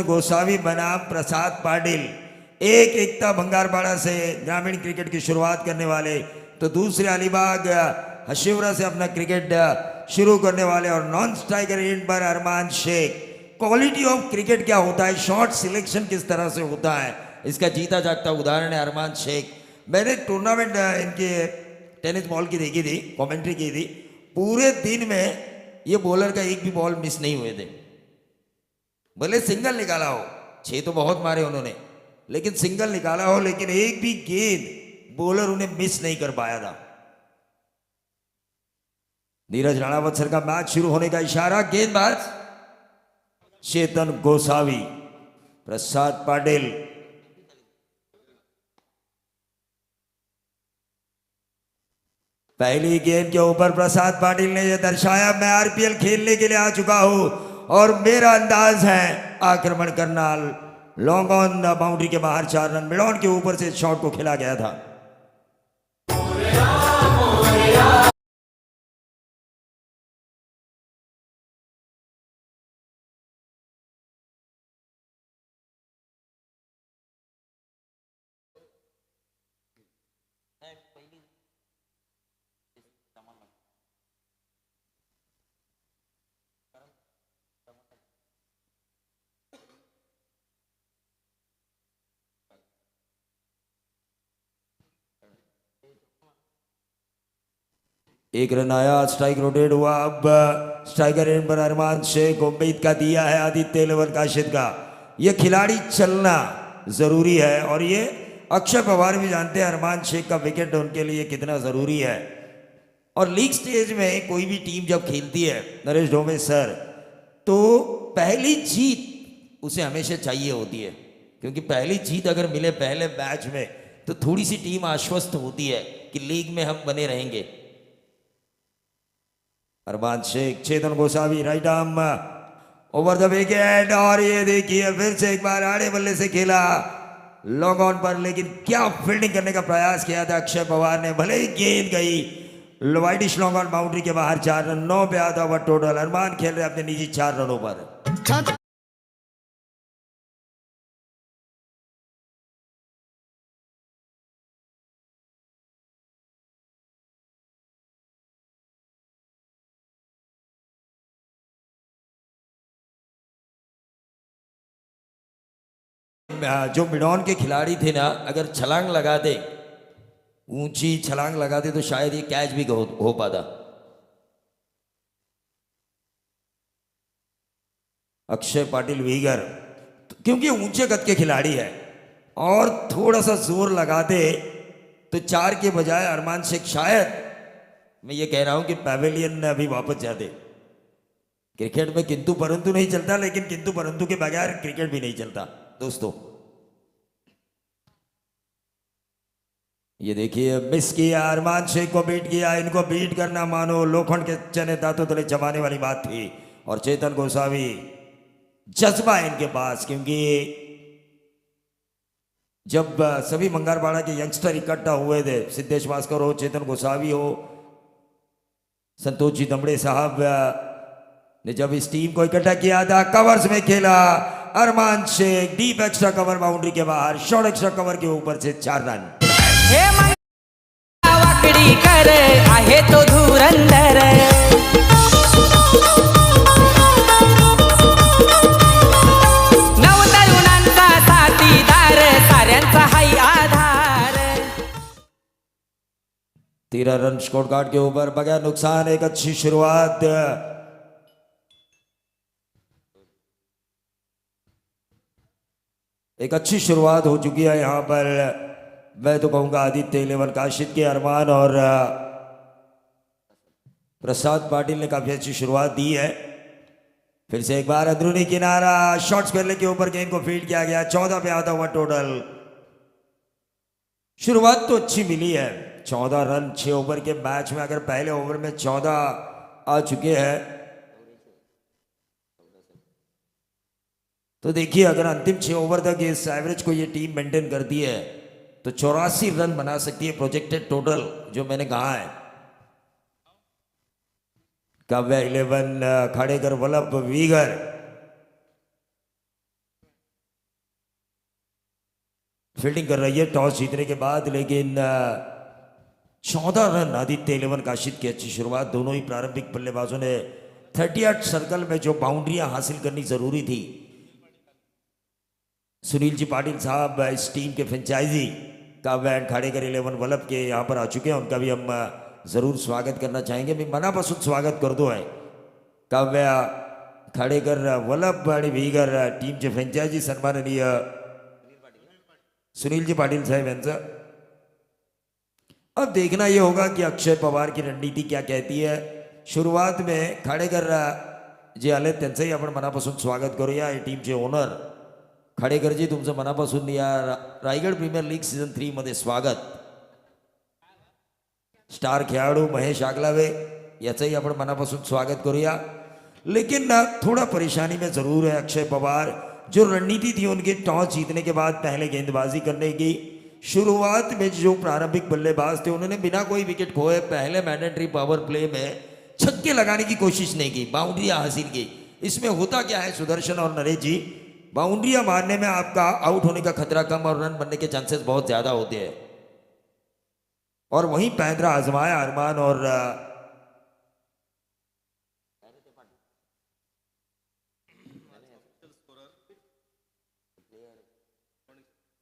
गोसावी बनाम प्रसाद पाटिल, एक एकता भंगारपाड़ा से ग्रामीण क्रिकेट की शुरुआत करने वाले, तो दूसरे अलीबाग हशिवरा से अपना क्रिकेट शुरू करने वाले और नॉन स्ट्राइकर एंड पर अरमान शेख। क्वालिटी ऑफ क्रिकेट क्या होता है, शॉट सिलेक्शन किस तरह से होता है, इसका जीता जागता उदाहरण है अरमान शेख। मैंने टूर्नामेंट इनके टेनिस बॉल की देखी थी, कमेंट्री की थी। पूरे दिन में ये बॉलर का एक भी बॉल मिस नहीं हुए थे। भले सिंगल निकाला हो, 6 तो बहुत मारे उन्होंने, लेकिन सिंगल निकाला हो, लेकिन एक भी गेंद बॉलर उन्हें मिस नहीं कर पाया था। नीरज राणावत सर का मैच शुरू होने का इशारा, गेंदबाज चेतन गोसावी, प्रसाद पाटिल। पहली गेंद के ऊपर प्रसाद पाटिल ने यह दर्शाया, मैं आरपीएल खेलने के लिए आ चुका हूं और मेरा अंदाज है आक्रमण करना। लॉन्ग ऑन बाउंड्री के बाहर 4 रन, मिड ऑन के ऊपर से शॉट को खेला गया था। एक रन आया, स्ट्राइक रोटेट हुआ। अब स्ट्राइकर एंड पर अरमान शेख, उम्मीद का दिया है आदित्य लेवल काशिद का। यह खिलाड़ी चलना जरूरी है और ये अक्षय पवार भी जानते हैं अरमान शेख का विकेट उनके लिए कितना जरूरी है। और लीग स्टेज में कोई भी टीम जब खेलती है नरेश डोमे सर, तो पहली जीत उसे हमेशा चाहिए होती है, क्योंकि पहली जीत अगर मिले पहले मैच में तो थोड़ी सी टीम आश्वस्त होती है कि लीग में हम बने रहेंगे। Arman Shaikh, Chetan Gosavi, right arm over the wicket, और ये देखिए फिर से एक बार आड़े बल्ले से खेला लॉन्ग ऑन पर, लेकिन क्या फील्डिंग करने का प्रयास किया था अक्षय पवार ने। भले ही गेंद गई वाइडिश लॉन्ग ऑन बाउंड्री के बाहर, 4 रन, 9 पे आधा ओवर टोटल। अरमान खेल रहे अपने निजी 4 रनों पर। जो मिडॉन के खिलाड़ी थे ना, अगर छलांग लगा दे, ऊंची छलांग लगा दे, तो शायद ये कैच भी हो पाता। अक्षय पाटिल वीगर, क्योंकि ऊंचे कद के खिलाड़ी है और थोड़ा सा जोर लगा दे तो 4 के बजाय अरमान शेख शायद, मैं ये कह रहा हूं कि पैवेलियन में अभी वापस जाते। क्रिकेट में किंतु परंतु नहीं चलता, लेकिन किंतु परंतु के बगैर क्रिकेट भी नहीं चलता दोस्तों। ये देखिए मिस किया, अरमान शेख को बीट किया। इनको बीट करना मानो लोखंड के चने दांतों तले जमाने वाली बात थी। और चेतन गोसावी, जज्बा है इनके पास, क्योंकि जब सभी मंगारवाड़ा के यंगस्टर इकट्ठा हुए थे, सिद्धेश भास्कर हो, चेतन गोसावी हो, संतोष जी दमड़े साहब ने जब इस टीम को इकट्ठा किया था, कवर्स में खेला Arman Shaikh, deep extra cover boundary के बाहर, शॉर्ट एक्स्ट्रा कवर के ऊपर से 4 रन। वाकडी कर आहे तो धुरंधर, नवतरुणांचा साथीदार, साऱ्यांचा हाय आधार। 13 रन स्कोर कार्ड के ऊपर बगैर नुकसान, एक अच्छी शुरुआत। एक अच्छी शुरुआत हो चुकी है यहां पर। मैं तो कहूंगा आदित्य लेवल काशिद के, अरमान और प्रसाद पाटिल ने काफी अच्छी शुरुआत दी है। फिर से एक बार अंदरूनी किनारा, शॉर्ट्स पहले के ऊपर गेंद को फीड किया गया, 14 पे आता हुआ टोटल। शुरुआत तो अच्छी मिली है, 14 रन 6 ओवर के मैच में। अगर पहले ओवर में 14 आ चुके हैं तो देखिए, अगर अंतिम 6 ओवर तक इस एवरेज को ये टीम मेंटेन करती है तो 84 रन बना सकती है प्रोजेक्टेड टोटल, जो मैंने कहा है। काव्या 11 खाड़ेकर वल्लभ वीगर फील्डिंग कर रही है टॉस जीतने के बाद, लेकिन 14 रन आदित्य 11 काशिद की अच्छी शुरुआत। दोनों ही प्रारंभिक बल्लेबाजों ने 38 सर्कल में जो बाउंड्रियां हासिल करनी जरूरी थी, सुनील जी पाटिल साहब इस टीम के फ्रेंचाइजी काव्या एंड खाड़ेकर 11 वल्लभ के यहाँ पर आ चुके हैं। उनका भी हम जरूर स्वागत करना चाहेंगे। मैं मनापासून स्वागत कर दो है काव्या खाड़ेकर वल्लभ आणि वीगर टीमचे फ्रेंचायझी सन्माननीय सुनील जी पाटिल साहेब यांचं। अब देखना यह होगा कि अक्षय पवार की रणनीति क्या कहती है। शुरुआत में खाड़ेकर जे आले त्यांचंही आपण मनापासून स्वागत करूया। या टीमचे ओनर खाडेकरजी, तुमचं मनापासून या रायगड प्रीमियर लीग सीझन 3 मध्ये स्वागत। स्टार खेळाडू महेश आगलावे याचंही आपण मनापासून स्वागत करूया। लेकिन थोड़ा परेशानी में जरूर है अक्षय पवार। जो रणनीति थी उनके टॉस जीतने के बाद पहले गेंदबाजी करने की, शुरुआत में जो प्रारंभिक बल्लेबाज थे उन्होंने बिना कोई विकेट खोए पहले मैंडेटरी पावर प्ले में छक्के लगाने की कोशिश नहीं की, बाउंड्रियां हासिल की। इसमें होता क्या है सुदर्शन और नरेश जी, बाउंड्रियां मारने में आपका आउट होने का खतरा कम और रन बनने के चांसेस बहुत ज्यादा होते हैं। और वहीं पैंतरा आजमाया अरमान और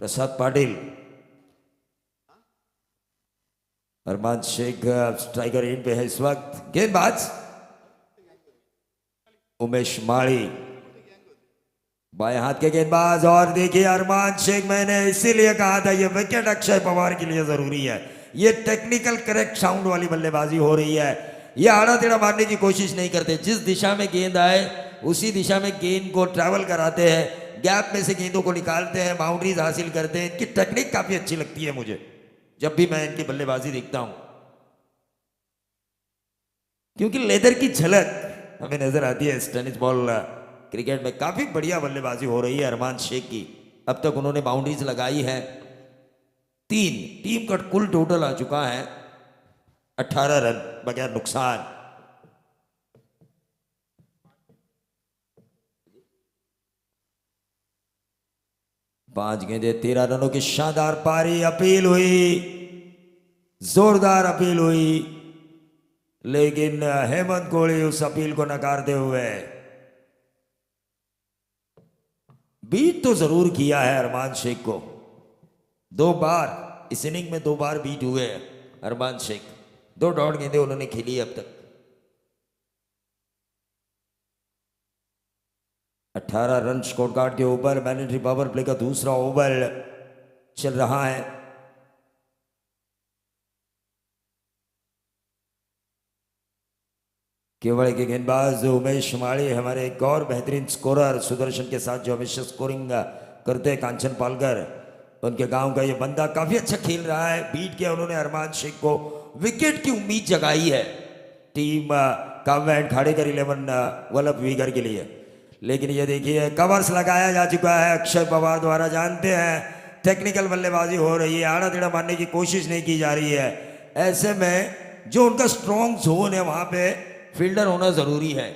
प्रसाद पाटिल। अरमान शेख स्ट्राइकर एंड पे है इस वक्त। गेंदबाज उमेश माली बाएं हाथ के गेंदबाज। और देखिए अरमान शेख, मैंने इसीलिए कहा था ये विकेट अक्षय पवार के लिए जरूरी है। ये टेक्निकल करेक्ट साउंड वाली बल्लेबाजी हो रही है। ये आड़ा टेढ़ा मारने की कोशिश नहीं करते, जिस दिशा में गेंद आए उसी दिशा में गेंद को ट्रैवल कराते हैं, गैप में से गेंदों को निकालते हैं, बाउंड्रीज हासिल करते हैं। इनकी टेक्निक काफी अच्छी लगती है मुझे जब भी मैं इनकी बल्लेबाजी देखता हूं, क्योंकि लेदर की झलक हमें नजर आती है इस टेनिस बॉल क्रिकेट में। काफी बढ़िया बल्लेबाजी हो रही है अरमान शेख की। अब तक उन्होंने बाउंड्रीज लगाई है 3। टीम का कुल टोटल आ चुका है 18 रन बगैर नुकसान। पांच गेंदे 13 रनों की शानदार पारी। अपील हुई, जोरदार अपील हुई, लेकिन हेमंत कोहली उस अपील को नकारते हुए बीट तो जरूर किया है अरमान शेख को। 2 बार इस इनिंग में 2 बार बीट हुए अरमान शेख। 2 डॉट गेंदे उन्होंने खेली अब तक। 18 रन स्कोर कार्ड के ऊपर मैंडेटरी पावर प्ले का दूसरा ओवर चल रहा है। केवल के गेंदबाज उमेश माली, हमारे एक और बेहतरीन स्कोरर सुदर्शन के साथ जो हमेशा स्कोरिंग करते हैं कांचन पालकर, उनके गांव का ये बंदा काफी अच्छा खेल रहा है। बीट किया उन्होंने अरमान शेख को, विकेट की उम्मीद जगाई है टीम काव्या एंड खाड़ेकर 11 वल्लभ वीगर के लिए। लेकिन ये देखिए कवर्स लगाया जा चुका है अक्षय पवार द्वारा। जानते हैं टेक्निकल बल्लेबाजी हो रही है, आड़ा टेढ़ा मारने की कोशिश नहीं की जा रही है। ऐसे में जो उनका स्ट्रॉन्ग जोन है वहां पे फील्डर होना जरूरी है।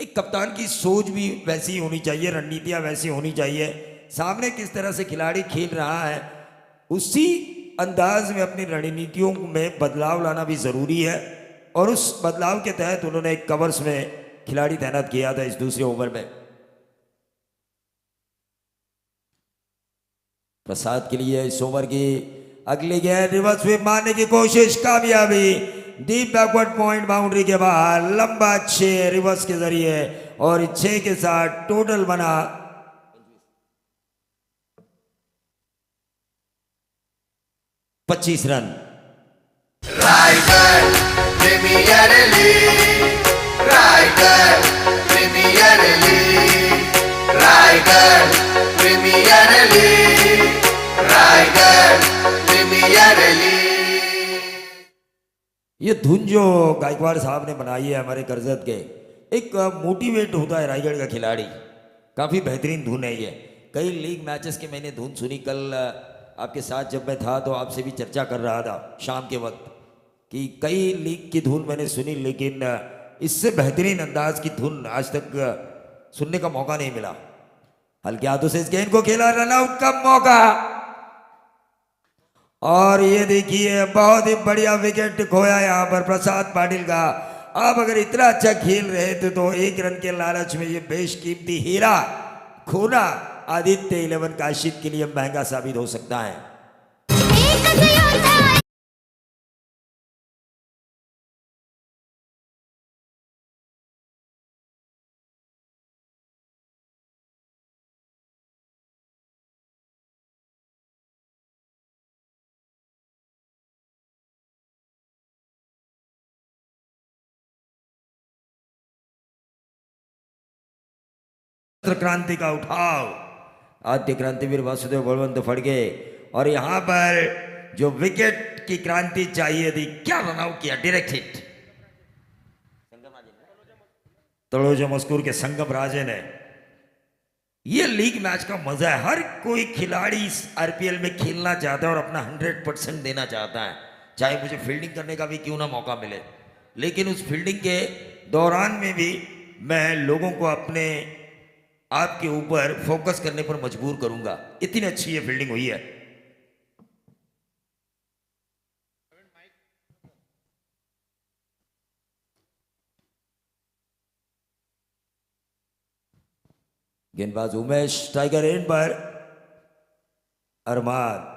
एक कप्तान की सोच भी वैसी होनी चाहिए, रणनीतियां वैसी होनी चाहिए। सामने किस तरह से खिलाड़ी खेल रहा है उसी अंदाज में अपनी रणनीतियों में बदलाव लाना भी जरूरी है। और उस बदलाव के तहत उन्होंने एक कवर्स में खिलाड़ी तैनात किया था इस दूसरे ओवर में। प्रसाद के लिए इस ओवर की अगली गेंद, रिवर्स स्वीप मारने की कोशिश, कामयाबी। डीप बैकवर्ड पॉइंट बाउंड्री के बाहर, लंबा 6 रिवर्स के जरिए, और 6 के साथ टोटल बना 25 run. Raigarh Premier League, Raigarh Premier League, Raigarh Premier League, Raigarh Premier League. ये धुन जो गायकवाड़ साहब ने बनाई है हमारे करजत के, एक मोटिवेट होता है रायगढ़ का खिलाड़ी। काफ़ी बेहतरीन धुन है ये। कई लीग मैचेस के मैंने धुन सुनी। कल आपके साथ जब मैं था तो आपसे भी चर्चा कर रहा था शाम के वक्त कि कई लीग की धुन मैंने सुनी, लेकिन इससे बेहतरीन अंदाज की धुन आज तक सुनने का मौका नहीं मिला। हल्के हाथों से इस गेंद को खेला, रन आउट का मौका। और ये देखिए बहुत ही बढ़िया विकेट खोया यहाँ पर प्रसाद पाटिल का। आप अगर इतना अच्छा खेल रहे थे तो एक रन के लालच में ये बेशकीमती हीरा खोना आदित्य 11 काशिद के लिए महंगा साबित हो सकता है। क्रांति का उठाव आद्य क्रांतिवीर वासुदेव बलवंत फड़के, और यहां पर जो विकेट की क्रांति चाहिए थी, क्या रन आउट किया, डायरेक्ट हिट तलोजा मस्कूर के संगम राजे ने। ये लीग मैच का मजा है, हर कोई खिलाड़ी इस आरपीएल में खेलना चाहता है और अपना 100% देना चाहता है, चाहे मुझे फील्डिंग करने का भी क्यों ना मौका मिले। लेकिन उस फील्डिंग के दौरान में भी मैं लोगों को अपने आपके ऊपर फोकस करने पर मजबूर करूंगा, इतनी अच्छी ये फील्डिंग हुई है। गेंदबाज उमेश टाइगर एंड पर, अरमान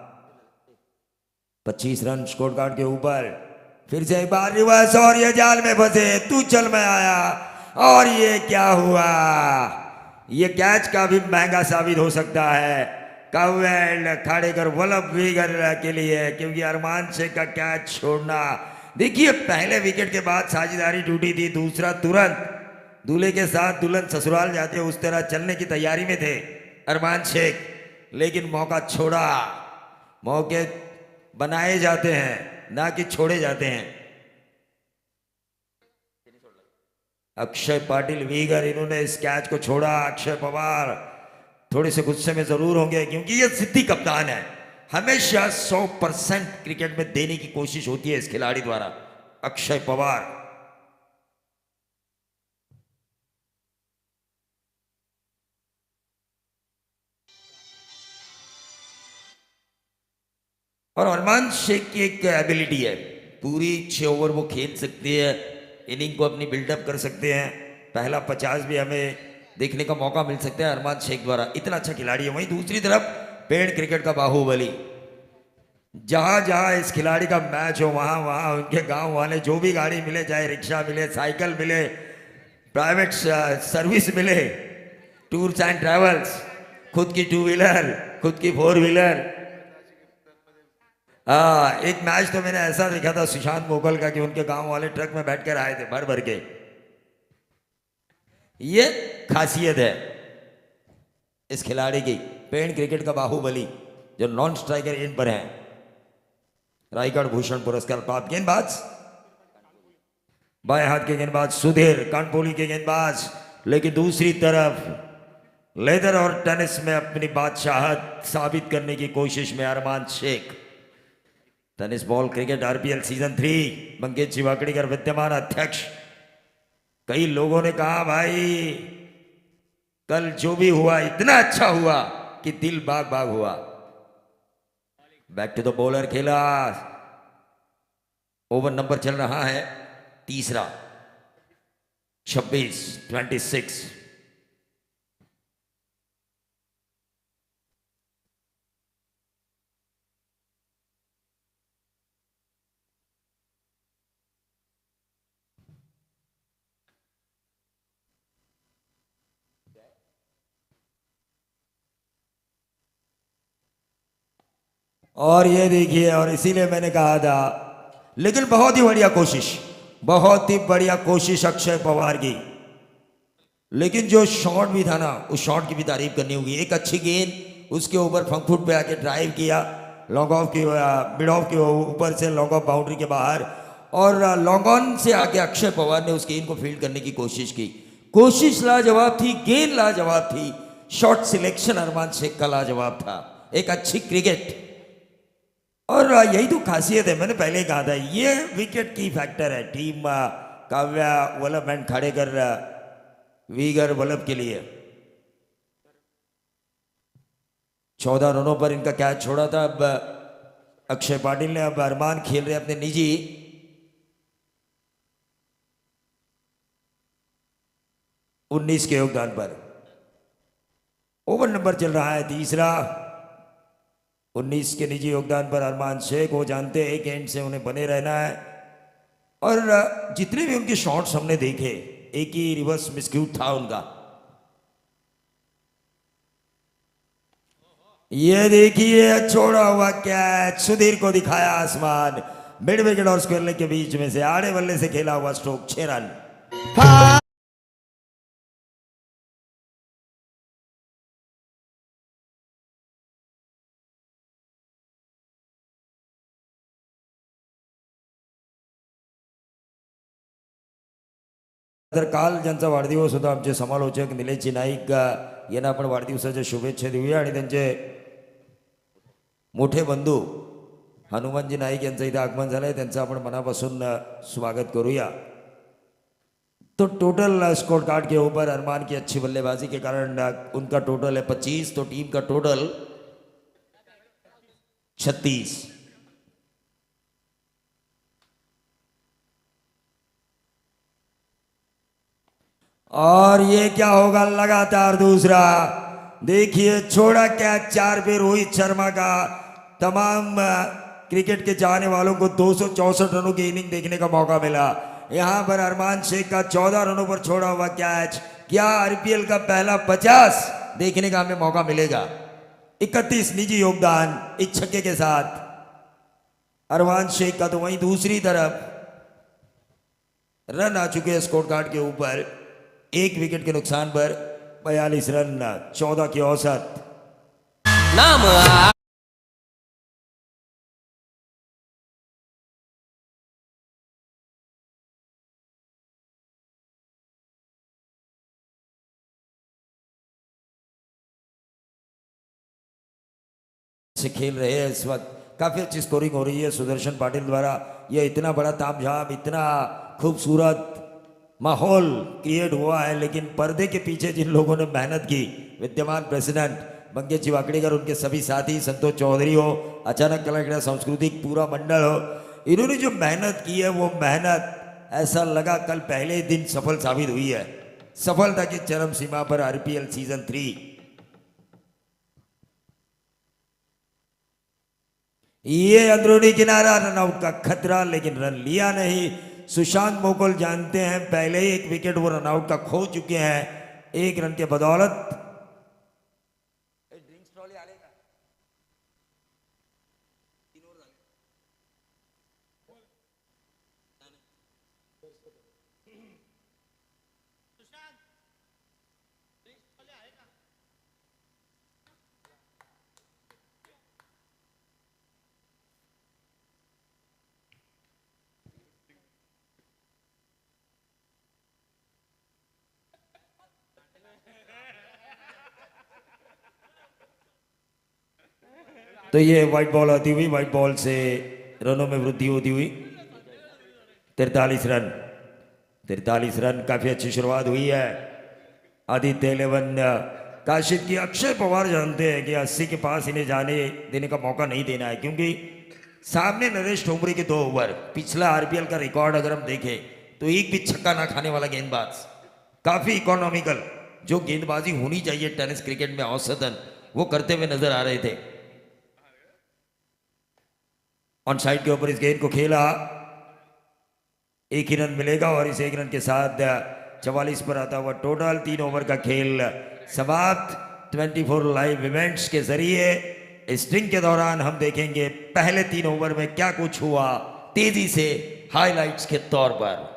25 रन स्कोर कार्ड के ऊपर। फिर से एक बार रिवर्स और ये जाल में फंसे, तू चल में आया, और ये क्या हुआ, ये कैच का भी महंगा साबित हो सकता है कावेल खाड़ेकर वल्लभ वीगर के लिए, क्योंकि अरमान शेख का कैच छोड़ना। देखिए पहले विकेट के बाद साझेदारी टूटी थी, दूसरा तुरंत दूल्हे के साथ दुल्हन ससुराल जाते उस तरह चलने की तैयारी में थे अरमान शेख, लेकिन मौका छोड़ा। मौके बनाए जाते हैं ना कि छोड़े जाते हैं। अक्षय पाटिल वीगर, इन्होंने इस कैच को छोड़ा। अक्षय पवार थोड़े से गुस्से में जरूर होंगे, क्योंकि ये सिद्धि कप्तान है, हमेशा 100% क्रिकेट में देने की कोशिश होती है इस खिलाड़ी द्वारा। अक्षय पवार और अरमान शेख की एक एबिलिटी है, पूरी 6 ओवर वो खेल सकते हैं, इनिंग को अपनी बिल्डअप कर सकते हैं। पहला 50 भी हमें देखने का मौका मिल सकता है अरमान शेख द्वारा, इतना अच्छा खिलाड़ी है। वहीं दूसरी तरफ पेड़ क्रिकेट का बाहुबली, जहां जहां इस खिलाड़ी का मैच हो वहां वहां उनके गांव वाले जो भी गाड़ी मिले, चाहे रिक्शा मिले, साइकिल मिले, प्राइवेट सर्विस मिले, टूर्स एंड ट्रैवल्स, खुद की 2 व्हीलर, खुद की 4 व्हीलर। एक मैच तो मैंने ऐसा देखा था सुशांत मोगल का कि उनके गांव वाले ट्रक में बैठकर आए थे भर भर के। ये खासियत है इस खिलाड़ी की, पेड़ क्रिकेट का बाहुबली, जो नॉन स्ट्राइकर एंड पर है। रायगढ़ भूषण पुरस्कार प्राप्त गेंदबाज, बाएं हाथ के गेंदबाज सुधीर कानपोली के गेंदबाज, लेकिन दूसरी तरफ लेदर और टेनिस में अपनी बादशाहत साबित करने की कोशिश में Arman Shaikh. Tennis ball cricket RPL season 3 Mangesh Jivakadikar विद्यमान अध्यक्ष। कई लोगों ने कहा भाई कल जो भी हुआ इतना अच्छा हुआ कि दिल बाग बाग हुआ। बैक टू द बॉलर खेला, ओवर नंबर चल रहा है तीसरा, 26-26। और ये देखिए, और इसीलिए मैंने कहा था, लेकिन बहुत ही बढ़िया कोशिश, बहुत ही बढ़िया कोशिश अक्षय पवार की। लेकिन जो शॉट भी था ना, उस शॉट की भी तारीफ करनी होगी। एक अच्छी गेंद उसके ऊपर फ्रंट फुट पे आके ड्राइव किया, लॉन्ग ऑफ की मिड ऑफ के ऊपर से लॉन्ग ऑफ बाउंड्री के बाहर, और लॉन्ग ऑन से आके अक्षय पवार ने उस गेंद को फील्ड करने की कोशिश की। कोशिश लाजवाब थी, गेंद लाजवाब थी, शॉट सिलेक्शन अरमान शेख का लाजवाब था। एक अच्छी क्रिकेट, और यही तो खासियत है, मैंने पहले ही कहा था, ये विकेट की फैक्टर है टीम काव्या वल्लभ एंड खाड़ेकर वीगर वल्लभ के लिए। 14 रनों पर इनका कैच छोड़ा था। अब अक्षय पाटिल ने, अब अरमान खेल रहे अपने निजी 19 के योगदान पर। ओवर नंबर चल रहा है तीसरा। 19 के निजी योगदान पर अरमान शेख, वो जानते हैं एक एंड से उन्हें बने रहना है। और जितने भी उनके शॉट्स हमने देखे, एक ही रिवर्स मिसक्यूट था उनका। ये देखिए छोड़ा हुआ कैच, सुधीर को दिखाया आसमान। मिड विकेट और स्क्वायर लेग के बीच में से आड़े बल्ले से खेला हुआ स्ट्रोक, 6 रन। तर काल ज्यांचा वाढदिवस होता, आमचे समालोचक निलेशजी नाईक यांना आपण वाढदिवसाच्या शुभेच्छा देऊया आणि त्यांचे मोठे बंधू हनुमानजी नाईक यांचं इथे आगमन झालंय, त्यांचं आपण मनापासून स्वागत करूया। तो टोटल स्कोर कार्ड के ऊपर अरमान की अच्छी बल्लेबाजी के कारण उनका टोटल है 25, तो टीम का टोटल 36। और ये क्या होगा, लगातार दूसरा। देखिए छोड़ा कैच 4 पे रोहित शर्मा का। तमाम क्रिकेट के चाहने वालों को 264 रनों की इनिंग देखने का मौका मिला। यहां पर अरमान शेख का 14 रनों पर छोड़ा हुआ कैच। क्या आरपीएल का पहला 50 देखने का हमें मौका मिलेगा? 31 निजी योगदान एक छक्के के साथ अरमान शेख का। तो वहीं दूसरी तरफ रन आ चुके हैं स्कोर कार्ड के ऊपर, 1 विकेट के नुकसान पर 42 रन, 14 की औसत। नाम से खेल रहे हैं इस वक्त। काफी अच्छी स्कोरिंग हो रही है सुदर्शन पाटिल द्वारा। यह इतना बड़ा तामझाम, इतना खूबसूरत माहौल क्रिएट हुआ है, लेकिन पर्दे के पीछे जिन लोगों ने मेहनत की, विद्यमान प्रेसिडेंट मंगेश जी वाकड़ीकर, उनके सभी साथी, संतोष चौधरी हो, अचानक कला क्रीड़ा सांस्कृतिक पूरा मंडल हो, इन्होंने जो मेहनत की है वो मेहनत ऐसा लगा कल पहले दिन सफल साबित हुई है। सफलता की चरम सीमा पर आरपीएल सीजन 3। ये अंदरूनी किनारा, रनआउट का खतरा, लेकिन रन लिया नहीं। सुशांत मोकुल जानते हैं पहले ही 1 विकेट वो रनआउट का खो चुके हैं, 1 रन के बदौलत। तो ये व्हाइट बॉल आती हुई, व्हाइट बॉल से रनों में वृद्धि होती हुई 43 रन। 43 रन, काफी अच्छी शुरुआत हुई है। आदित्य 11 काशिद की। अक्षय पवार जानते हैं कि 80 के पास इन्हें जाने देने का मौका नहीं देना है, क्योंकि सामने नरेश ठोमरी के 2 ओवर, पिछला आरपीएल का रिकॉर्ड अगर हम देखें तो एक भी छक्का ना खाने वाला गेंदबाज। काफी इकोनॉमिकल जो गेंदबाजी होनी चाहिए टेनिस क्रिकेट में औसतन, वो करते हुए नजर आ रहे थे। ऑन साइड के ऊपर इस गेंद को खेला, 1 ही रन मिलेगा और इस 1 रन के साथ 44 पर आता हुआ टोटल। 3 ओवर का खेल समाप्त। 24 लाइव इवेंट्स के जरिए स्ट्रिंग के दौरान हम देखेंगे पहले 3 ओवर में क्या कुछ हुआ, तेजी से हाइलाइट्स के तौर पर।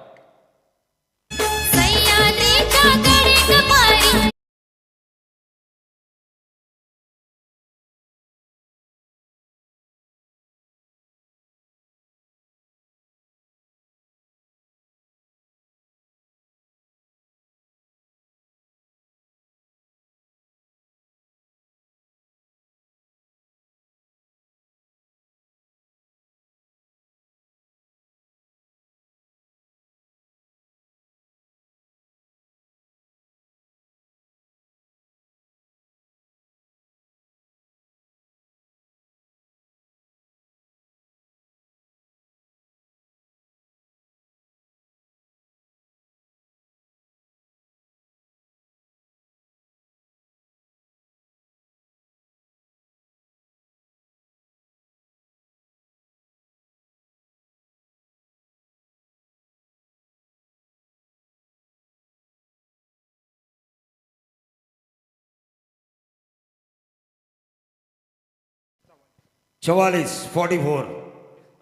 44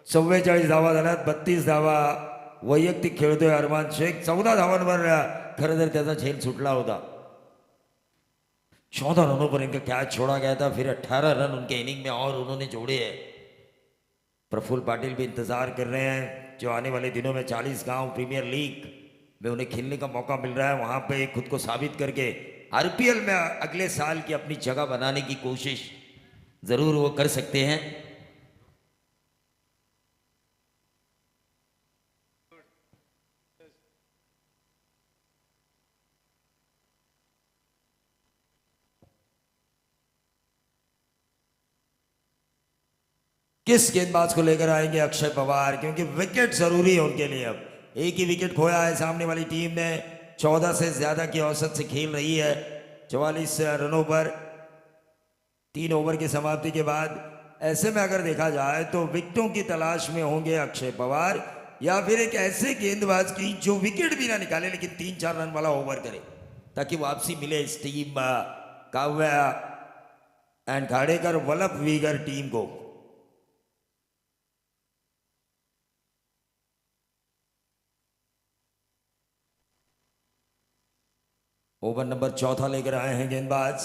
44 धावा झाल्यात. 32 धावा वैयक्तिक खेळतोय अरमान शेख. 14 धावांवर खरं तर त्याचा झेल सुटला होता. 14 रनों पर इनका कैच छोड़ा गया था. फिर 18 रन उनके इनिंग में और उन्होंने जोड़े हैं. प्रफुल्ल पाटिल भी इंतजार कर रहे हैं जो आने वाले दिनों में 40 गांव प्रीमियर लीग में उन्हें खेलने का मौका मिल रहा है. वहां पे खुद को साबित करके आरपीएल में अगले साल की अपनी जगह बनाने की कोशिश जरूर वो कर सकते हैं. किस गेंदबाज को लेकर आएंगे अक्षय पवार, क्योंकि विकेट जरूरी है उनके लिए. अब एक ही विकेट खोया है सामने वाली टीम ने. 14 से ज्यादा की औसत से खेल रही है. 44 रनों पर 3 ओवर की समाप्ति के बाद. ऐसे में अगर देखा जाए तो विकेटों की तलाश में होंगे अक्षय पवार या फिर एक ऐसे गेंदबाज की जो विकेट भी ना निकाले लेकिन 3-4 रन वाला ओवर करे ताकि वापसी मिले इस team Kavya and Khadekar Vallabh Vigar team को. ओवर नंबर 4 लेकर आए हैं गेंदबाज.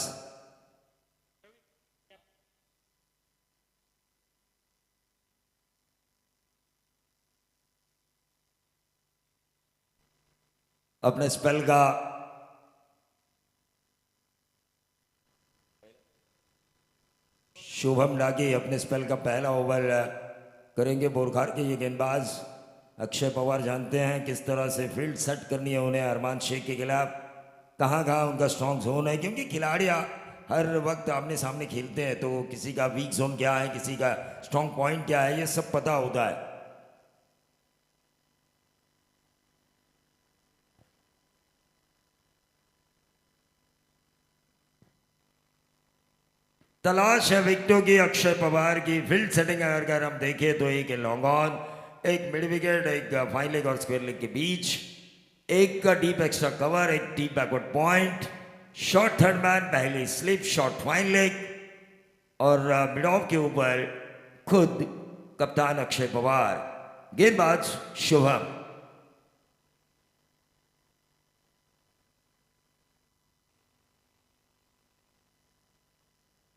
अपने स्पेल का शुभम डागे अपने स्पेल का पहला ओवर करेंगे. बोरखार के ये गेंदबाज अक्षय पवार जानते हैं किस तरह से फील्ड सेट करनी है उन्हें अरमान शेख के खिलाफ. कहाँ कहाँ उनका स्ट्रॉन्ग जोन है, क्योंकि खिलाड़ी हर वक्त आमने सामने खेलते हैं तो किसी का वीक जोन क्या है, किसी का स्ट्रॉन्ग पॉइंट क्या है, ये सब पता होता है. तलाश है विकेटों की अक्षय पवार की. फील्ड सेटिंग अगर हम देखें तो एक लॉन्ग ऑन, एक मिड विकेट, एक फाइन लेग और स्क्वायर लेग के बीच, एक का डीप एक्स्ट्रा कवर, एक deep backward point, short third man, पहली स्लिप, शॉर्ट फाइन लेग और मिड ऑफ के ऊपर खुद कप्तान अक्षय पवार, गेंदबाज शुभम.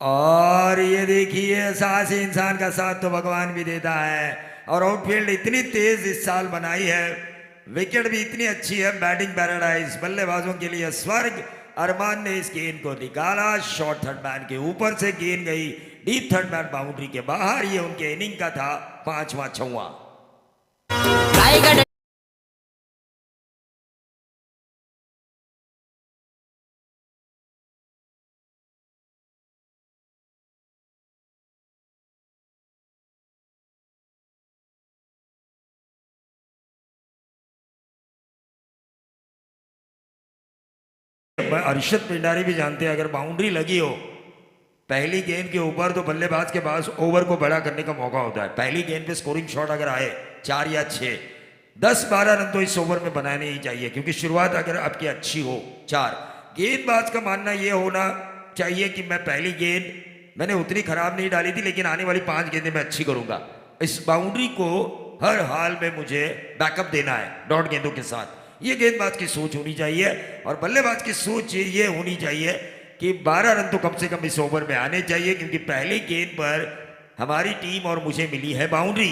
और ये देखिए साहसी इंसान का साथ तो भगवान भी देता है. और आउटफील्ड इतनी तेज इस साल बनाई है, विकेट भी इतनी अच्छी है. बैटिंग पैराडाइज, बल्लेबाजों के लिए स्वर्ग. अरमान ने इस गेंद को निकाला, शॉर्ट थर्ड मैन के ऊपर से गेंद गई डीप थर्ड मैन बाउंड्री के बाहर. ये उनके इनिंग का था 5वां 6वां. अर्शद पिंडारी भी जानते हैं अगर बाउंड्री लगी हो पहली गेंद के ऊपर तो बल्लेबाज के पास ओवर को बड़ा करने का मौका होता है. पहली गेंद पे स्कोरिंग शॉट अगर आए 4 या 6, 10-12 रन तो इस ओवर में बनाने ही चाहिए, क्योंकि शुरुआत अगर आपकी अच्छी हो. 4 गेंदबाज का मानना यह होना चाहिए कि मैं पहली गेंद मैंने उतनी खराब नहीं डाली थी लेकिन आने वाली 5 गेंदें मैं अच्छी करूंगा. इस बाउंड्री को हर हाल में मुझे बैकअप देना है डॉट गेंदों के साथ. ये गेंदबाज की सोच होनी चाहिए और बल्लेबाज की सोच ये होनी चाहिए कि 12 रन तो कम से कम इस ओवर में आने चाहिए, क्योंकि पहली गेंद पर हमारी टीम और मुझे मिली है बाउंड्री.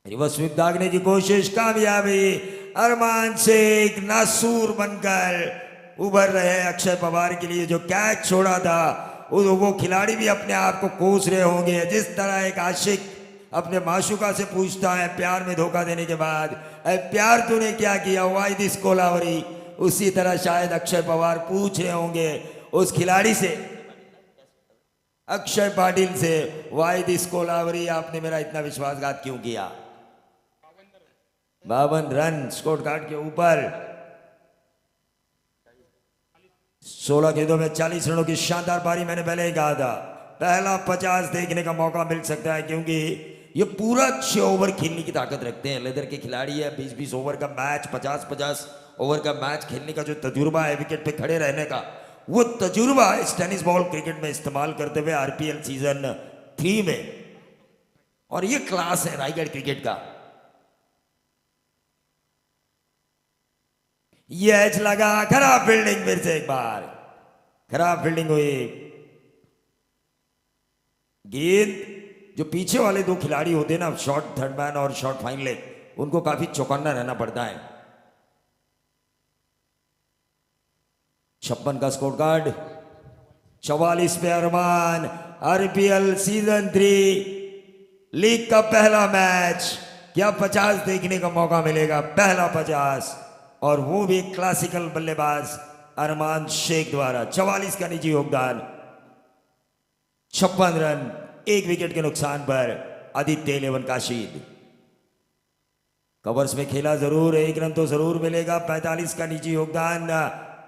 रिवर्स स्वीप दागने की कोशिश, कामयाबी. अरमान शेख नासूर बनकर उभर रहे अक्षय पवार के लिए. जो कैच छोड़ा था वो खिलाड़ी भी अपने आप को कोस रहे होंगे. जिस तरह एक आशिक अपने माशुका से पूछता है प्यार में धोखा देने के बाद, प्यार तूने क्या किया वाई दिस कोलावरी, उसी तरह शायद अक्षय पवार पूछ रहे होंगे उस खिलाड़ी से, अक्षय पाटिल से, वाई दिस कोलावरी, आपने मेरा इतना विश्वासघात क्यों किया. 52 रन स्कोर कार्ड के ऊपर. 16 गेंदों में 40 रनों की शानदार पारी. मैंने पहले ही कहा था पहला 50 देखने का मौका मिल सकता है, क्योंकि ये पूरा 6 ओवर खेलने की ताकत रखते हैं. लेदर के खिलाड़ी है. 20-20 ओवर का मैच, 50-50 ओवर का मैच खेलने का जो तजुर्बा है विकेट पे खड़े रहने का, वो तजुर्बा इस टेनिस बॉल क्रिकेट में इस्तेमाल करते हुए आरपीएल सीजन 3 में, और ये क्लास है रायगढ़ क्रिकेट का। ये एच लगा, खराब फील्डिंग, फिर से एक बार खराब फील्डिंग हुई। गेंद जो पीछे वाले दो खिलाड़ी होते हैं ना, शॉर्ट थर्ड मैन और शॉर्ट फाइन लेग, उनको काफी चौकन्ना रहना पड़ता है। 56 का स्कोर कार्ड, 44 पे अरमान। आरपीएल सीजन 3 लीग का पहला मैच, क्या 50 देखने का मौका मिलेगा? पहला 50, और वो भी क्लासिकल बल्लेबाज अरमान शेख द्वारा। 44 का निजी योगदान, 56 रन, 1 विकेट के नुकसान पर आदित्य 11 काशीद। कवर्स में खेला जरूर, 1 रन तो जरूर मिलेगा। 45 का निजी योगदान।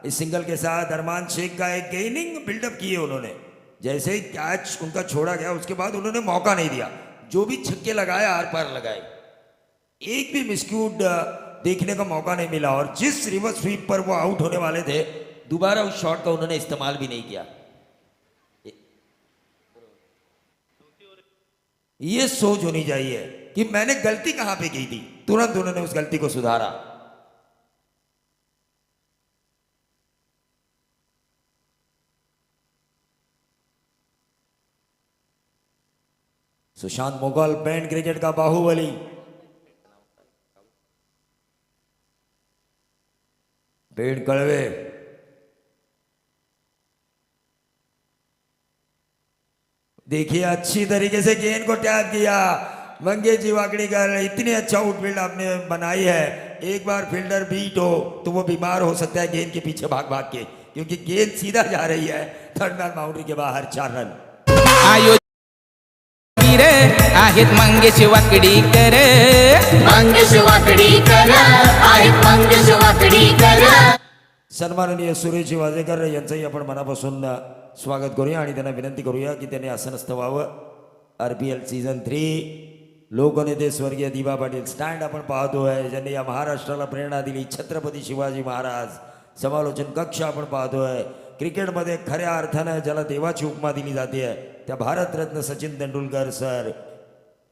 इस सिंगल के साथ अरमान शेख का एक गेनिंग बिल्डअप किए उन्होंने। जैसे ही कैच उनका छोड़ा गया उसके बाद उन्होंने मौका नहीं दिया, जो भी छक्के लगाए आर पार लगाए, एक भी मिसक्यूड देखने का मौका नहीं मिला। और जिस रिवर्स स्वीप पर वो आउट होने वाले थे, दोबारा उस शॉट का उन्होंने इस्तेमाल भी नहीं किया। ये सोच होनी चाहिए कि मैंने गलती कहां पे की थी, तुरंत उन्होंने उस गलती को सुधारा। सुशांत मुगल, बैंड क्रिकेट का बाहुबली। पेड़ कड़वे, देखिए अच्छी तरीके से गेंद को टैप किया मंगेश जी वाकड़ीकर। इतनी अच्छा आउटफील्ड आपने बनाई है, एक बार फील्डर बीट हो तो वो बीमार हो सकता है गेंद के पीछे भाग भाग के, क्योंकि गेंद सीधा जा रही है थर्ड मैन बाउंड्री के बाहर। 4 रन। आहेत मंगेश वाकडीकर, मंगेश वाकडीकर आहेत मंगेश वाकडीकर। सन्माननीय सुरेश वाजेकर यांचंही आपण मनापासून स्वागत करूया आणि त्यांना विनंती करूया की त्यांनी आसनस्थ व्हावं। आरपीएल सीझन 3 लोकनेते स्वर्गीय दिवा पाटील स्टँड आपण पाहतोय, ज्यांनी या महाराष्ट्राला प्रेरणा दिली। छत्रपती शिवाजी महाराज समालोचन कक्ष आपण पाहतोय। क्रिकेटमध्ये खऱ्या अर्थानं ज्याला देवाची उपमा दिली जाते, त्या भारतरत्न सचिन तेंडुलकर सर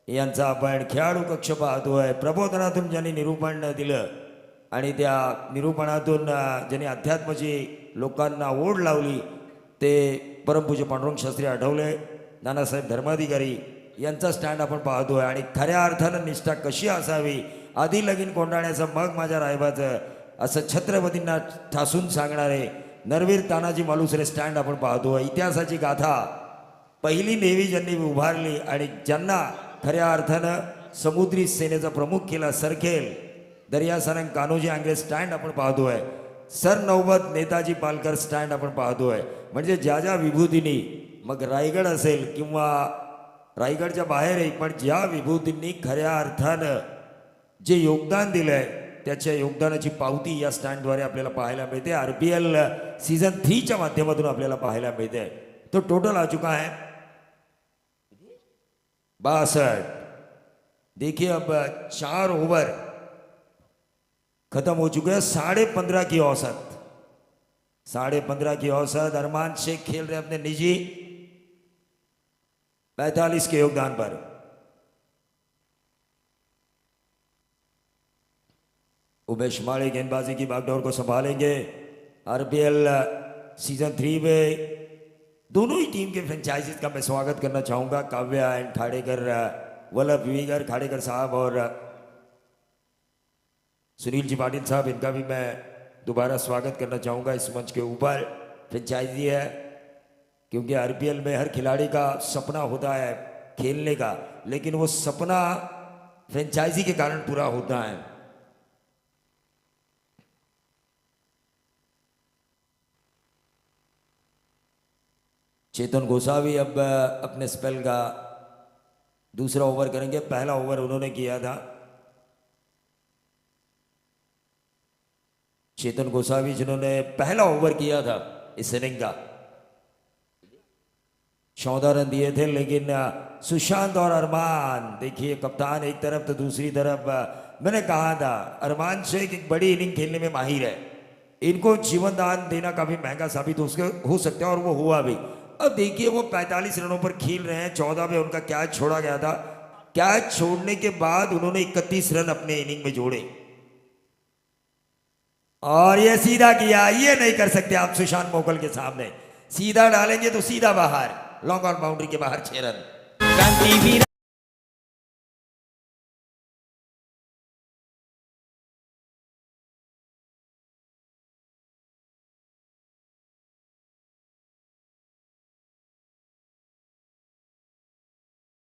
यांचा आपण खेळाडू कक्ष पाहतोय। प्रबोधनातून ज्यांनी निरूपण दिलं आणि त्या निरूपणातून ज्यांनी अध्यात्माची लोकांना ओढ लावली, ते परमपूज्य पांडुरंग शास्त्री आठवले, नानासाहेब धर्माधिकारी यांचा स्टँड आपण पाहतोय। आणि खऱ्या अर्थानं निष्ठा कशी असावी, आधी लगीन कोंडाण्याचं मग माझ्या रायबाचं, असं छत्रपतींना ठासून सांगणारे नरवीर तानाजी मालुसरे स्टँड आपण पाहतोय। इतिहासाची गाथा, पहिली नेव्ही ज्यांनी उभारली आणि ज्यांना खऱ्या अर्थानं समुद्री सेनेचा प्रमुख केला, सरखेल दर्यासारंग कान्होजी आंग्रे स्टँड आपण पाहतोय। सरनौबत नेताजी पालकर स्टँड आपण पाहतोय। म्हणजे ज्या ज्या विभूतींनी, मग रायगड असेल किंवा रायगडच्या बाहेरही, पण ज्या विभूतींनी खऱ्या अर्थानं जे योगदान दिलंय, त्याच्या योगदानाची पावती या स्टँडद्वारे आपल्याला पाहायला मिळते। आरपीएल सीजन 3च्या माध्यमातून आपल्याला पाहायला मिळते। तो टोटल आ चुका है 62। देखिए अब 4 ओवर खत्म हो चुके हैं। 15.5 की औसत, 15.5 की औसत। अरमान शेख खेल रहे अपने निजी 45 के योगदान पर। उमेश माड़े गेंदबाजी की बागडोर को संभालेंगे। आरपीएल सीजन 3 में दोनों ही टीम के फ्रेंचाइजीज का मैं स्वागत करना चाहूँगा। काव्या एंड खाड़ेकर, वल्लभ विवीगर खाड़ेकर साहब और सुनील जी पाटिल साहब, इनका भी मैं दोबारा स्वागत करना चाहूँगा इस मंच के ऊपर। फ्रेंचाइजी है, क्योंकि आरपीएल में हर खिलाड़ी का सपना होता है खेलने का, लेकिन वो सपना फ्रेंचाइजी के कारण पूरा होता है। चेतन गोसावी अब अपने स्पेल का दूसरा ओवर करेंगे। पहला ओवर उन्होंने किया था। चेतन गोसावी जिन्होंने पहला ओवर किया था इस इनिंग का, 14 रन दिए थे। लेकिन सुशांत और अरमान, देखिए कप्तान एक तरफ तो दूसरी तरफ, मैंने कहा था अरमान शेख एक बड़ी इनिंग खेलने में माहिर है, इनको जीवन दान देना काफी महंगा साबित हो सकता है और वो हुआ भी। अब देखिए वो 45 रनों पर खेल रहे हैं, 14 में उनका कैच छोड़ा गया था। कैच छोड़ने के बाद उन्होंने 31 रन अपने इनिंग में जोड़े और ये सीधा किया। ये नहीं कर सकते आप सुशांत मोगल के सामने, सीधा डालेंगे तो सीधा बाहर, लॉन्ग ऑन बाउंड्री के बाहर 6 रन। क्रांतिवीर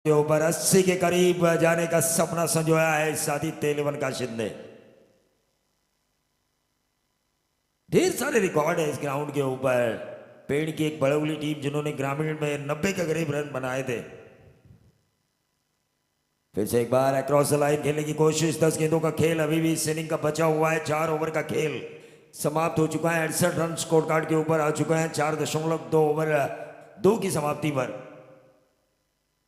के ऊपर 80 के करीब जाने का सपना संजोया है आदित्य 11 का शिंदे। ढेर सारे रिकॉर्ड है इस ग्राउंड के ऊपर। पेड़ की एक बड़ौली टीम जिन्होंने ग्रामीण में 90 के करीब रन बनाए थे। फिर से एक बार अक्रॉस द लाइन खेलने की कोशिश, 10 गेंदों का खेल अभी भी इस इनिंग का बचा हुआ है। 4 ओवर का खेल समाप्त हो चुका है। 68 रन स्कोर कार्ड के ऊपर आ चुका है। 4.2 ओवर 2 की समाप्ति पर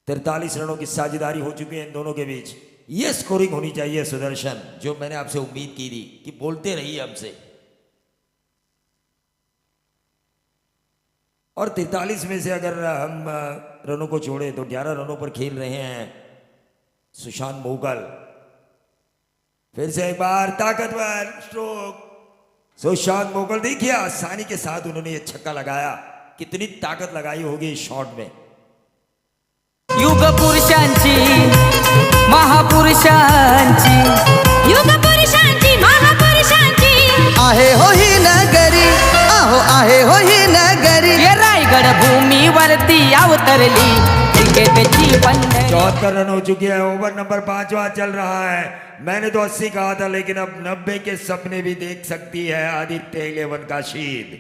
43 रनों की साझेदारी हो चुकी है इन दोनों के बीच। ये स्कोरिंग होनी चाहिए सुदर्शन, जो मैंने आपसे उम्मीद की थी कि बोलते रहिए हमसे। और 43 में से अगर हम रनों को छोड़े तो 11 रनों पर खेल रहे हैं सुशांत मोगल। फिर से एक बार ताकतवर स्ट्रोक सुशांत मोगल। देखिए आसानी के साथ उन्होंने ये छक्का लगाया, कितनी ताकत लगाई होगी इस शॉट में। युग पुरुषांची महापुरुषांची युग पुरुषांची महापुरुषांची आहे हो ही नगरी, आहो आहे हो ही नगरी। ये रायगड भूमीवरती अवतरली क्रिकेटची पंढरी। 74 रन हो चुके हैं। ओवर नंबर 5वां चल रहा है। मैंने तो 80 कहा था, लेकिन अब 90 के सपने भी देख सकती है आदित्य 11 का शीद।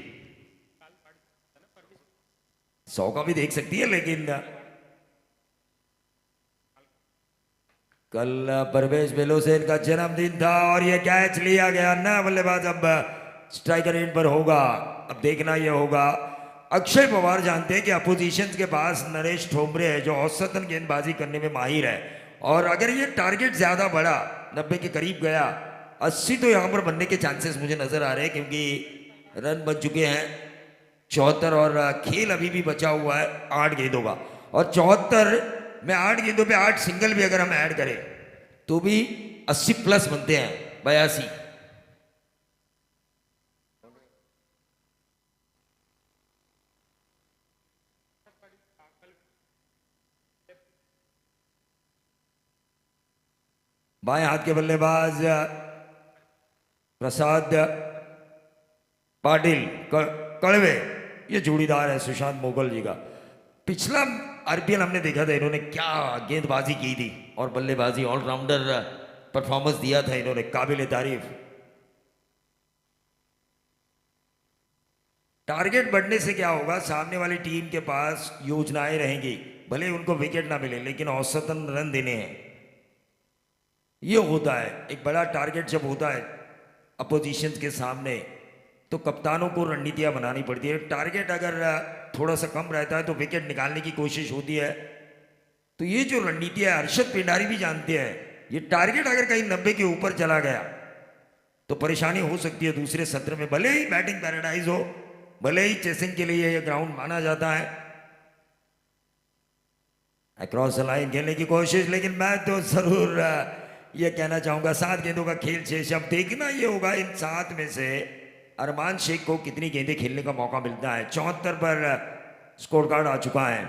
100 का भी देख सकती है, लेकिन कल परवेश बेलोसेन का जन्मदिन था और ये कैच लिया गया। नया बल्लेबाज अब स्ट्राइकर एंड पर होगा। अब देखना यह होगा, अक्षय पवार जानते हैं कि अपोजिशन के पास नरेश ठोंबरे है जो औसतन गेंदबाजी करने में माहिर है। और अगर ये टारगेट ज्यादा बढ़ा, 90 के करीब गया, 80 तो यहां पर बनने के चांसेस मुझे नजर आ रहे हैं, क्योंकि रन बन चुके हैं 74 और खेल अभी भी बचा हुआ है 8 गेंदों का। और 74 में 8 गेंदों पे 8 सिंगल भी अगर हम ऐड करें तो भी 80 प्लस बनते हैं, 82। बाएं हाथ के बल्लेबाज प्रसाद पाटिल कड़वे, ये जोड़ीदार है सुशांत मोगल जी का। पिछला आरपीएल हमने देखा था इन्होंने क्या गेंदबाजी की थी और बल्लेबाजी, ऑलराउंडर परफॉर्मेंस दिया था इन्होंने, काबिल तारीफ। टारगेट बढ़ने से क्या होगा, सामने वाली टीम के पास योजनाएं रहेंगी, भले उनको विकेट ना मिले लेकिन औसतन रन देने हैं। ये होता है, एक बड़ा टारगेट जब होता है अपोजिशन के सामने तो कप्तानों को रणनीतियां बनानी पड़ती है। टारगेट अगर थोड़ा सा कम रहता है तो विकेट निकालने की कोशिश होती है। तो ये जो रणनीति है हर्षद पिंडारी भी जानते हैं, ये टारगेट अगर कहीं 90 के ऊपर चला गया तो परेशानी हो सकती है दूसरे सत्र में। भले ही बैटिंग पैराडाइज हो, भले ही चेसिंग के लिए ये ग्राउंड माना जाता है। अक्रॉस द लाइन खेलने की कोशिश, लेकिन मैं तो जरूर ये कहना चाहूंगा 7 गेंदों का खेल शेष। अब देखना ये होगा इन 7 में से अरमान शेख को कितनी गेंदें खेलने का मौका मिलता है। 74 पर स्कोर कार्ड आ चुका है।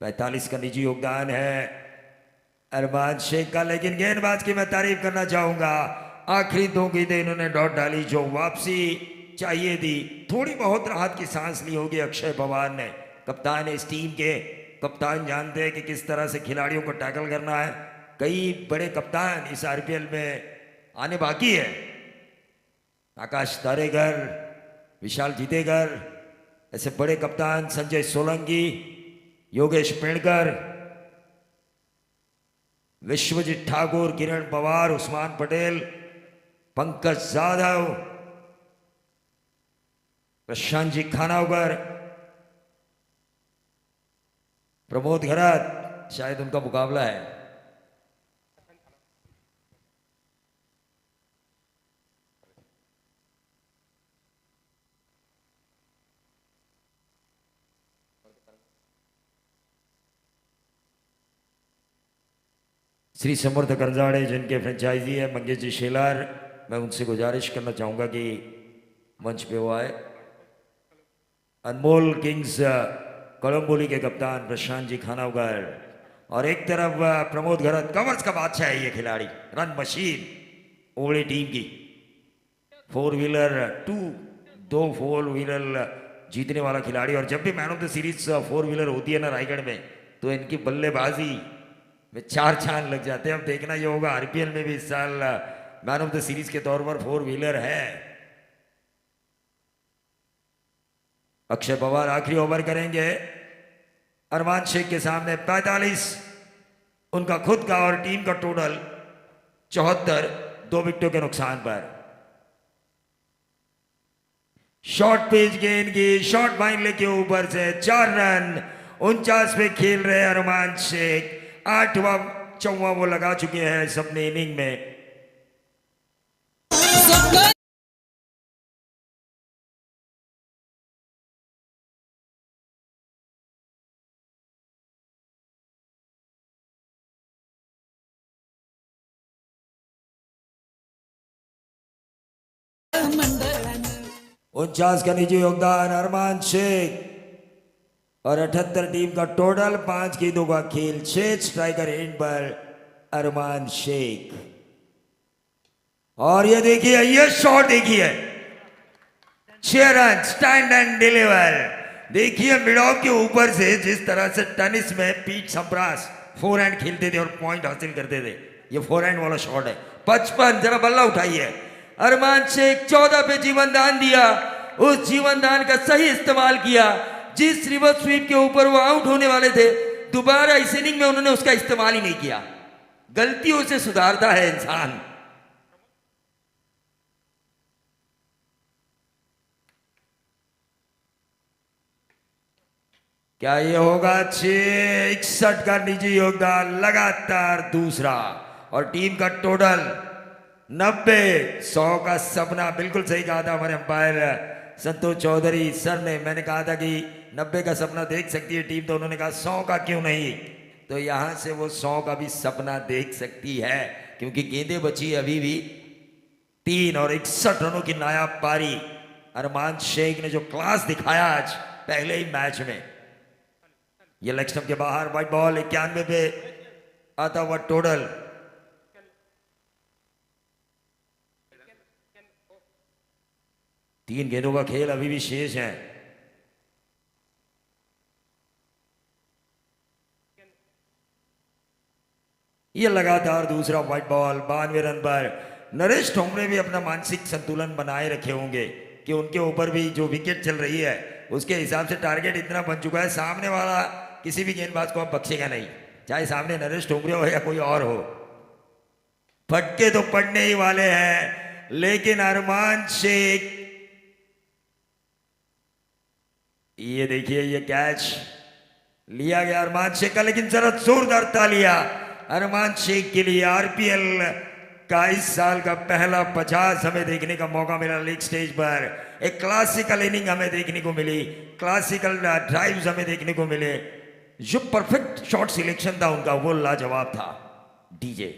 45 का निजी योगदान है अरमान शेख का, लेकिन गेंदबाज की मैं तारीफ करना चाहूंगा। आखिरी 2 गेंदें इन्होंने डॉट डाली, जो वापसी चाहिए थी। थोड़ी बहुत राहत की सांस ली होगी अक्षय पवार ने। कप्तान इस टीम के, कप्तान जानते हैं कि किस तरह से खिलाड़ियों को टैकल करना है। कई बड़े कप्तान इस आरपीएल में आने बाकी है, आकाश तारेगर, विशाल जीतेगर, ऐसे बड़े कप्तान, संजय सोलंकी, योगेश पेड़कर, विश्वजीत ठाकुर, किरण पवार, उस्मान पटेल, पंकज जाधव, प्रशांत जी खानावकर, प्रमोद घरत, शायद उनका मुकाबला है। श्री समर्थ करजाड़े जिनके फ्रेंचाइजी है मंगेश जी शेलार, मैं उनसे गुजारिश करना चाहूँगा कि मंच पे वो आए। अनमोल किंग्स कलम्बोली के कप्तान प्रशांत जी खानावगर, और एक तरफ प्रमोद घरत, कवर्स का बादशाह है ये खिलाड़ी, रन मशीन ओवली टीम की। 4 व्हीलर 2 4 व्हीलर जीतने वाला खिलाड़ी, और जब भी man of the series 4 wheeler होती है ना रायगढ़ में, तो इनकी बल्लेबाजी में 4 चांद लग जाते हैं। अब देखना ये होगा आरपीएल में भी इस साल मैन ऑफ द सीरीज के तौर पर 4 व्हीलर है। अक्षय पवार आखिरी ओवर करेंगे अरमान शेख के सामने। 45 उनका खुद का और टीम का टोटल 74, 2 विकेटों के नुकसान पर। शॉर्ट पेज गेंद की शॉर्ट बाइन लेके ऊपर से 4 रन 49 पे खेल रहे अरमान शेख। 8वां 4वां वो लगा चुके हैं इस अपने इनिंग में। उनचास का निजी योगदान अरमान शेख, और 78 टीम का टोटल। 5 गेंदों का खेल, 6 स्ट्राइकर एंड पर अरमान शेख। और ये देखिए, ये शॉट देखिए, 6 रन स्टैंड एंड डिलीवर। देखिए मिड ऑफ के ऊपर से जिस तरह से टेनिस में पीट संप्रास 4 हैंड खेलते थे और पॉइंट हासिल करते थे, ये 4 हैंड वाला शॉट है। 55, जरा बल्ला उठाइए। अरमान शेख 14 पे जीवन दान दिया, उस जीवन दान का सही इस्तेमाल किया। जिस रिवर्स स्वीप के ऊपर वो आउट होने वाले थे, दोबारा इस इनिंग में उन्होंने उसका इस्तेमाल ही नहीं किया। गलतियों से सुधारता है इंसान। क्या ये होगा? 61 का निजी योगदान, लगातार दूसरा, और टीम का टोटल 90। 100 का सपना, बिल्कुल सही कहा था हमारे अंपायर संतोष चौधरी सर ने। मैंने कहा था कि 90 का सपना देख सकती है टीम, तो उन्होंने कहा 100 का क्यों नहीं। तो यहां से वो 100 का भी सपना देख सकती है, क्योंकि गेंदें बची अभी भी 3, और 61 रनों की नायाब पारी। अरमान शेख ने जो क्लास दिखाया आज पहले ही मैच में। ये लेग स्टंप के बाहर वाइड बॉल, 91 पे आता हुआ टोटल। तीन गेंदों का खेल अभी भी शेष है। ये लगातार दूसरा व्हाइट बॉल, 92 रन पर। नरेश ठोंबरे भी अपना मानसिक संतुलन बनाए रखे होंगे कि उनके ऊपर भी जो विकेट चल रही है उसके हिसाब से टारगेट इतना बन चुका है, सामने वाला किसी भी गेंदबाज को अब बख्शेगा नहीं, चाहे सामने नरेश ठोंबरे हो या कोई और हो। फटके तो पड़ने ही वाले हैं, लेकिन अरमान शेख, ये देखिए ये कैच लिया गया अरमान शेख का, लेकिन जरा जोरदार तालियां अरमान शेख के लिए। आरपीएल का इस साल का पहला 50 हमें देखने का मौका मिला लीग स्टेज पर। एक क्लासिकल इनिंग हमें देखने को मिली, क्लासिकल ड्राइव्स हमें देखने को मिले। जो परफेक्ट शॉट सिलेक्शन था उनका वो लाजवाब था। डीजे